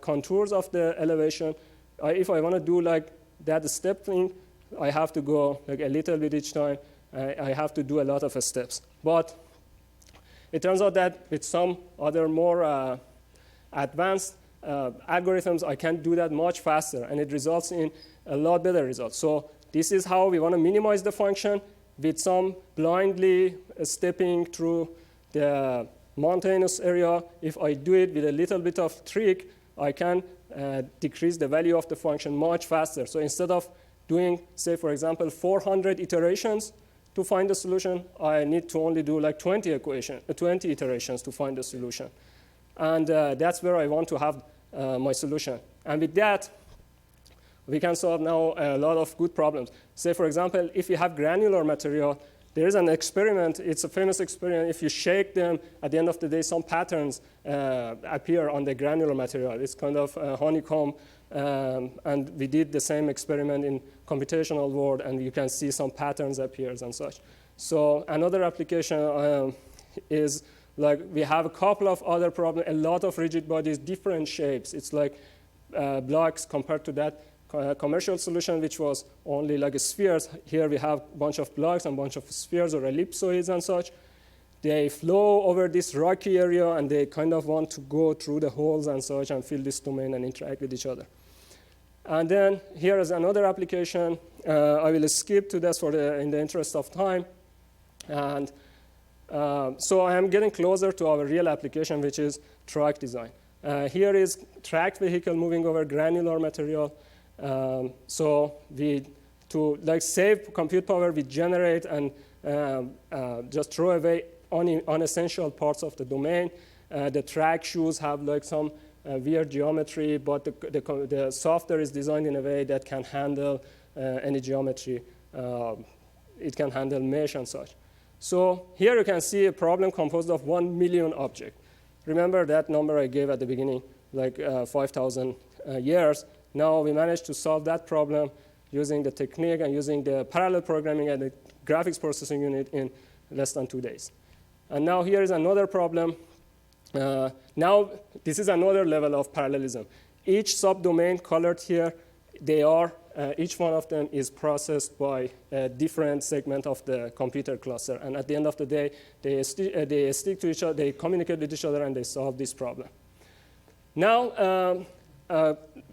contours of the elevation. If I want to do like that step thing, I have to go like a little bit each time. I have to do a lot of steps. But it turns out that with some other more advanced algorithms, I can do that much faster, and it results in a lot better results. So this is how we want to minimize the function with some blindly stepping through the mountainous area. If I do it with a little bit of trick, I can decrease the value of the function much faster. So instead of doing, say, for example, 400 iterations to find the solution, I need to only do like 20 iterations to find the solution. And that's where I want to have my solution. And with that, we can solve now a lot of good problems. Say, for example, if you have granular material, there is an experiment. It's a famous experiment. If you shake them, at the end of the day, some patterns appear on the granular material. It's kind of a honeycomb. And we did the same experiment in computational world, and you can see some patterns appears and such. So another application is like we have a couple of other problems, a lot of rigid bodies, different shapes. It's like blocks compared to that commercial solution, which was only like spheres. Here we have a bunch of blocks and a bunch of spheres or ellipsoids and such. They flow over this rocky area, and they kind of want to go through the holes and such and fill this domain and interact with each other. And then here is another application. I will skip to this in the interest of time. And so I am getting closer to our real application, which is track design. Here is tracked vehicle moving over granular material. So to like save compute power, we generate and just throw away unessential parts of the domain. The track shoes have like some weird geometry, but the software is designed in a way that can handle any geometry. It can handle mesh and such. So here you can see a problem composed of 1 million objects. Remember that number I gave at the beginning, like 5,000 years. Now we managed to solve that problem using the technique and using the parallel programming and the graphics processing unit in less than 2 days. And now here is another problem. Now this is another level of parallelism. Each subdomain colored here, each one of them is processed by a different segment of the computer cluster. And at the end of the day, they stick to each other, they communicate with each other, and they solve this problem. Now,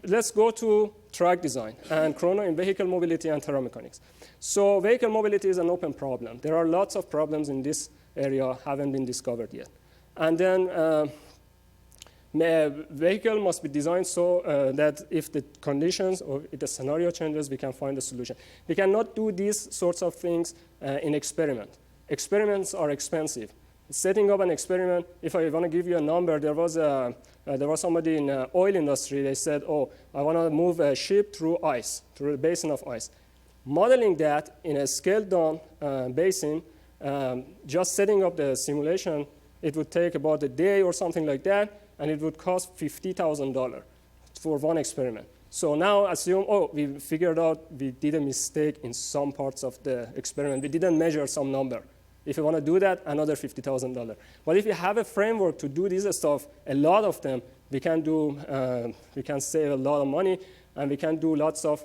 let's go to track design and chrono in vehicle mobility and thermomechanics. So vehicle mobility is an open problem. There are lots of problems in this area haven't been discovered yet. And then vehicle must be designed so that if the conditions or if the scenario changes, we can find a solution. We cannot do these sorts of things in experiment. Experiments are expensive. Setting up an experiment, if I want to give you a number, there was somebody in the oil industry, they said, oh, I want to move a ship through ice, through a basin of ice. Modeling that in a scaled down basin, just setting up the simulation, it would take about a day or something like that, and it would cost $50,000 for one experiment. So now assume, oh, we figured out we did a mistake in some parts of the experiment. We didn't measure some number. If you want to do that, another $50,000. But if you have a framework to do this stuff, a lot of them, we can save a lot of money, and we can do lots of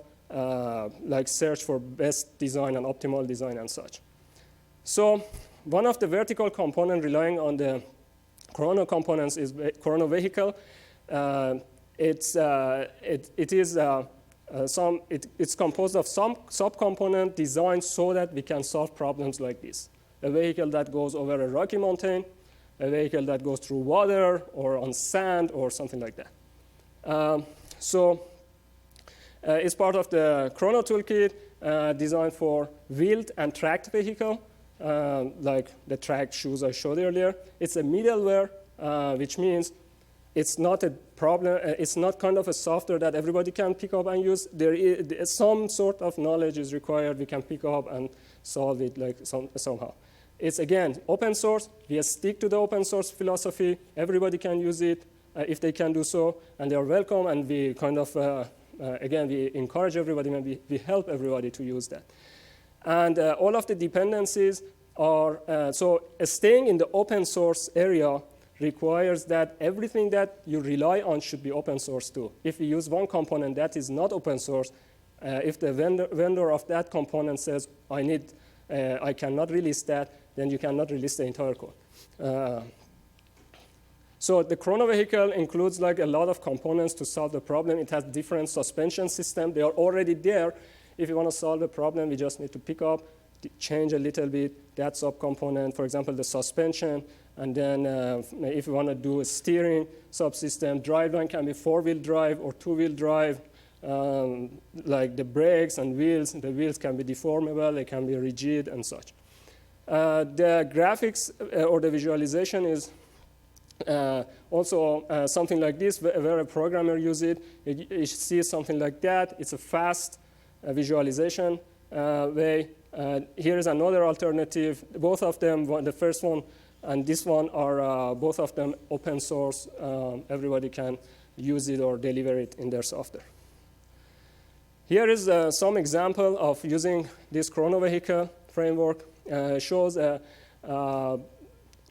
like search for best design and optimal design and such. So one of the vertical components relying on the chrono components is chrono vehicle. It's composed of some subcomponent designed so that we can solve problems like this. A vehicle that goes over a rocky mountain, a vehicle that goes through water or on sand or something like that. It's part of the Chrono toolkit designed for wheeled and tracked vehicle, like the tracked shoes I showed earlier. It's a middleware, which means it's not a problem. It's not kind of a software that everybody can pick up and use. There is some sort of knowledge is required. We can pick up and solve it like somehow. It's, again, open source. We stick to the open source philosophy. Everybody can use it if they can do so, and they are welcome. And we kind of, again, we encourage everybody, and we help everybody to use that. And all of the dependencies are, so staying in the open source area requires that everything that you rely on should be open source too. If you use one component that is not open source, if the vendor of that component says, I cannot release that, then you cannot release the entire code. So the Chrono vehicle includes like a lot of components to solve the problem. It has different suspension systems. They are already there. If you want to solve a problem, we just need to pick up, change a little bit that subcomponent, for example, the suspension. And then if you want to do a steering subsystem, driveline can be 4-wheel drive or 2-wheel drive. Like the brakes and wheels, the wheels can be deformable, they can be rigid and such. The graphics or the visualization is also something like this, where a programmer uses it. You see something like that. It's a fast visualization way. Here is another alternative. Both of them, the first one and this one, are both of them open source. Everybody can use it or deliver it in their software. Here is some example of using this Chrono vehicle framework. Shows a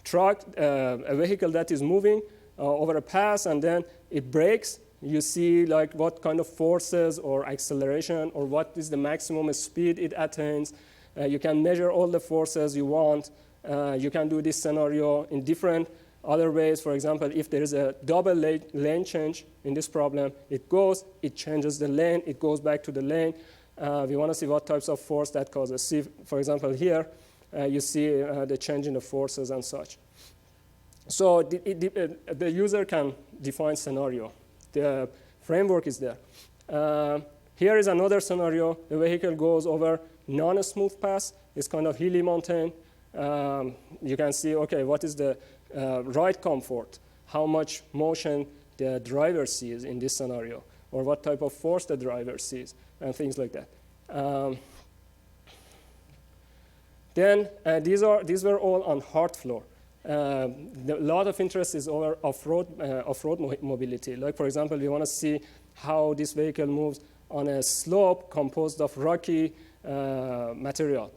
truck, a vehicle that is moving over a pass, and then it brakes. You see like what kind of forces or acceleration or what is the maximum speed it attains. You can measure all the forces you want. You can do this scenario in different other ways. For example, if there is a double lane change in this problem, it changes the lane, it goes back to the lane. We want to see what types of force that causes. See, for example, here, you see the change in the forces and such. So the user can define scenario. The framework is there. Here is another scenario. The vehicle goes over non-smooth pass. It's kind of hilly mountain. You can see, okay, what is the ride comfort? How much motion the driver sees in this scenario, or what type of force the driver sees, and things like that. Then these were all on hard floor. A lot of interest is over off-road mobility. Like, for example, we want to see how this vehicle moves on a slope composed of rocky material.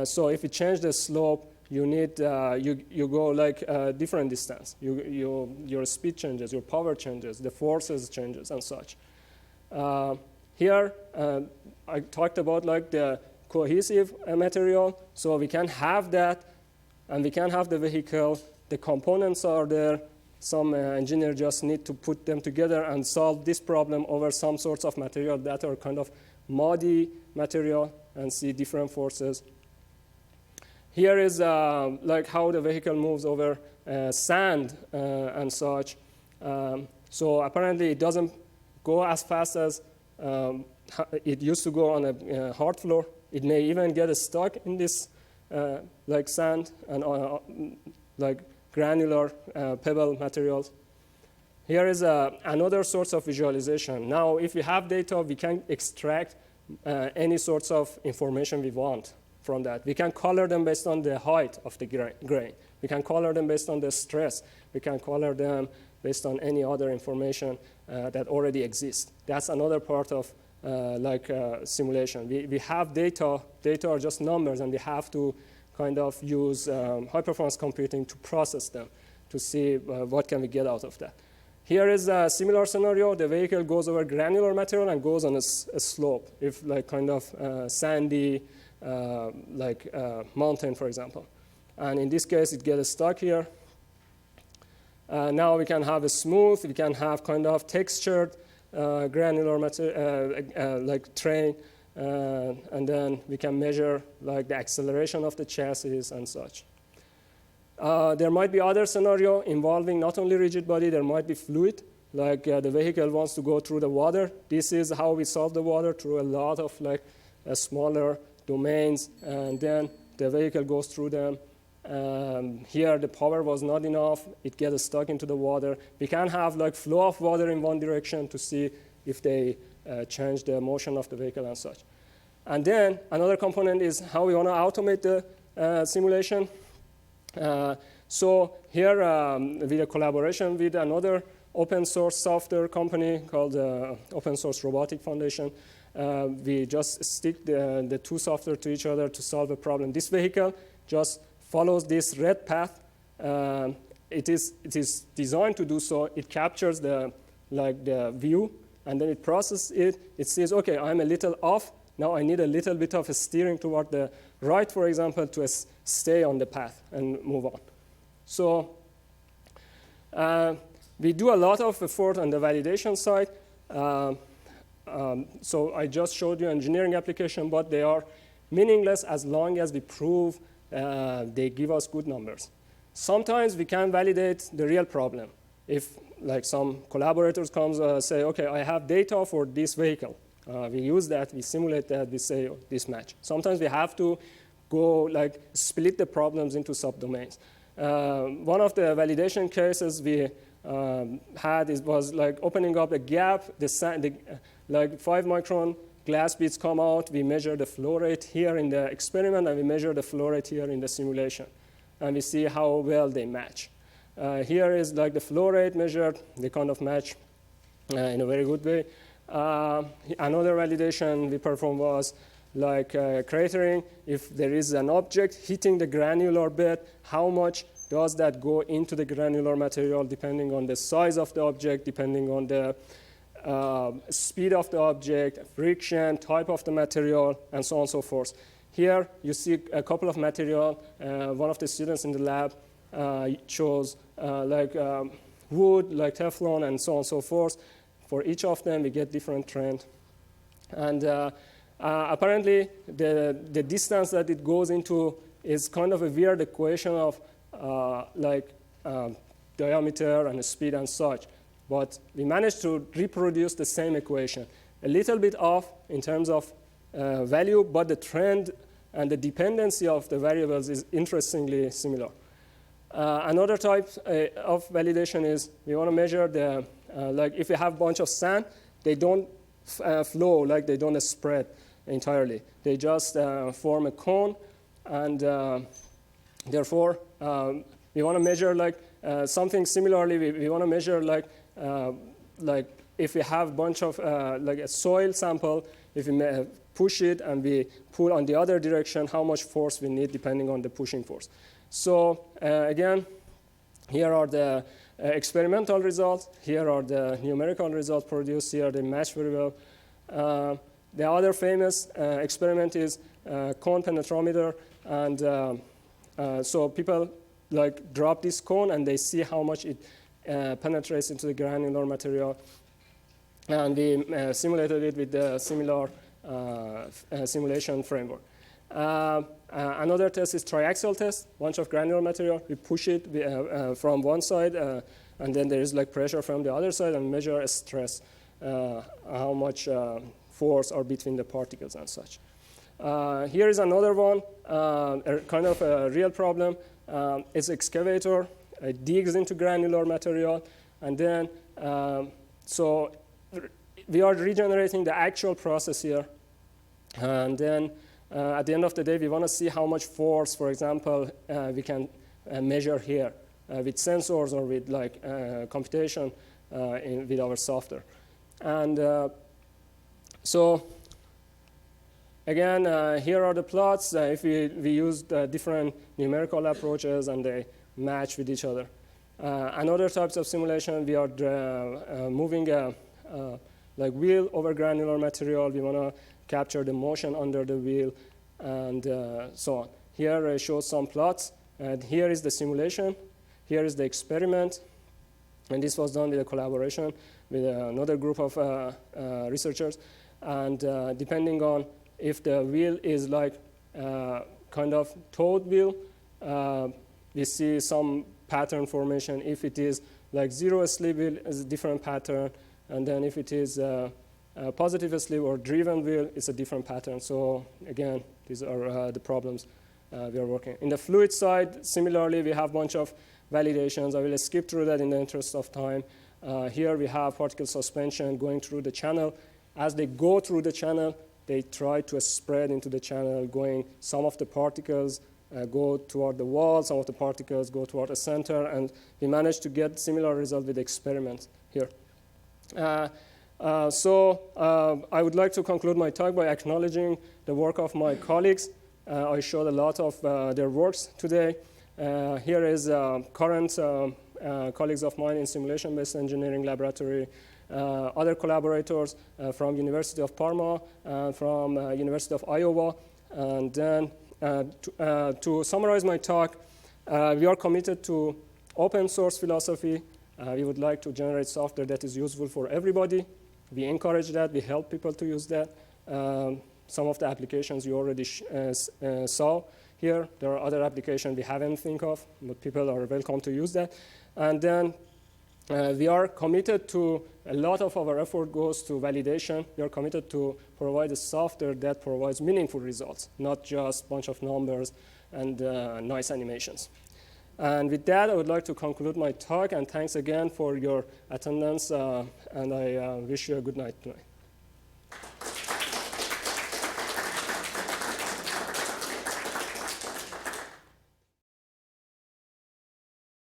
So if you change the slope, you need you go like a different distance. Your speed changes, your power changes, the forces changes, and such. Here, I talked about like the cohesive material. So we can have that, and we can have the vehicle. The components are there. Some engineer just need to put them together and solve this problem over some sorts of material that are kind of muddy material and see different forces. Here is like how the vehicle moves over sand and such. So apparently it doesn't go as fast as it used to go on a hard floor. It may even get stuck in this like sand and like granular pebble materials. Here is another source of visualization. Now, if we have data, we can extract any sorts of information we want from that. We can color them based on the height of the grain. We can color them based on the stress. We can color them based on any other information that already exists. That's another part of simulation. We have data. Data are just numbers, and we have to kind of use high-performance computing to process them to see what can we get out of that. Here is a similar scenario. The vehicle goes over granular material and goes on a slope, if like kind of sandy, mountain, for example. And in this case, it gets stuck here. Now we can have a smooth, we can have kind of textured granular material, like terrain, and then we can measure like the acceleration of the chassis and such. There might be other scenario involving not only rigid body, there might be fluid, like the vehicle wants to go through the water. This is how we solve the water, through a lot of like smaller domains, and then the vehicle goes through them. Here the power was not enough, it gets stuck into the water. We can have like flow of water in one direction to see if they change the motion of the vehicle and such. And then another component is how we want to automate the simulation. So here with a collaboration with another open source software company called Open Source Robotic Foundation, we just stick the two software to each other to solve a problem. This vehicle just follows this red path. It is designed to do so. It captures the view, and then it processes it. It says, okay, I'm a little off. Now I need a little bit of a steering toward the right, for example, to stay on the path and move on. So we do a lot of effort on the validation side. So I just showed you engineering application, but they are meaningless as long as we prove they give us good numbers. Sometimes we can validate the real problem. If like some collaborators comes say, okay, I have data for this vehicle. We use that, we simulate that, we say oh, this match. Sometimes we have to go like split the problems into subdomains. One of the validation cases we had was like opening up a gap, like 5 micron glass beads come out, we measure the flow rate here in the experiment, and we measure the flow rate here in the simulation. And we see how well they match. Here is like the flow rate measured, they kind of match in a very good way. Another validation we performed was like cratering. If there is an object hitting the granular bed, how much does that go into the granular material depending on the size of the object, depending on the speed of the object, friction, type of the material, and so on and so forth. Here you see a couple of material. One of the students in the lab chose wood, like Teflon, and so on and so forth. For each of them, we get different trend. And apparently, the distance that it goes into is kind of a weird equation of diameter and speed and such. But we managed to reproduce the same equation. A little bit off in terms of value, but the trend and the dependency of the variables is interestingly similar. Another type of validation is we want to measure the, like if you have a bunch of sand, they don't flow, like they don't spread entirely. They just form a cone, and therefore we want to measure like something similarly. We want to measure like if we have a bunch of like a soil sample, if we push it and we pull on the other direction, how much force we need depending on the pushing force. So again, here are the experimental results. Here are the numerical results produced. Here they match very well. The other famous experiment is cone penetrometer, and so people like drop this cone and they see how much it penetrates into the granular material. And we simulated it with the similar simulation framework. Another test is triaxial test, bunch of granular material. We push it from one side, and then there is like pressure from the other side, and measure a stress, how much force are between the particles and such. Here is another one, kind of a real problem. It's excavator. It digs into granular material, and then so we are regenerating the actual process here, and then at the end of the day, we want to see how much force, for example, we can measure here with sensors or with like computation with our software. And so again, here are the plots. If we use different numerical approaches and they match with each other. Another types of simulation, we are moving a like wheel over granular material. We want to capture the motion under the wheel, and so on. Here I show some plots, and here is the simulation. Here is the experiment, and this was done with a collaboration with another group of researchers. And depending on if the wheel is like kind of towed wheel, we see some pattern formation. If it is like zero slip wheel, it's a different pattern. And then if it is positive slip or driven wheel, it's a different pattern. So again, these are the problems we are working. In the fluid side, similarly, we have a bunch of validations. I will skip through that in the interest of time. Here we have particle suspension going through the channel. As they go through the channel, they try to spread into the channel, some of the particles go toward the wall, some of the particles go toward the center, and we managed to get similar result with experiments here. I would like to conclude my talk by acknowledging the work of my colleagues. I showed a lot of their works today. Here is current colleagues of mine in simulation-based engineering laboratory, other collaborators from University of Parma, from University of Iowa. And then to summarize my talk, we are committed to open source philosophy. We would like to generate software that is useful for everybody. We encourage that. We help people to use that. Some of the applications you already saw here. There are other applications we haven't think of, but people are welcome to use that. And then we are committed to, a lot of our effort goes to validation. We are committed to provide a software that provides meaningful results, not just a bunch of numbers and nice animations. And with that, I would like to conclude my talk, and thanks again for your attendance, and I wish you a good night tonight.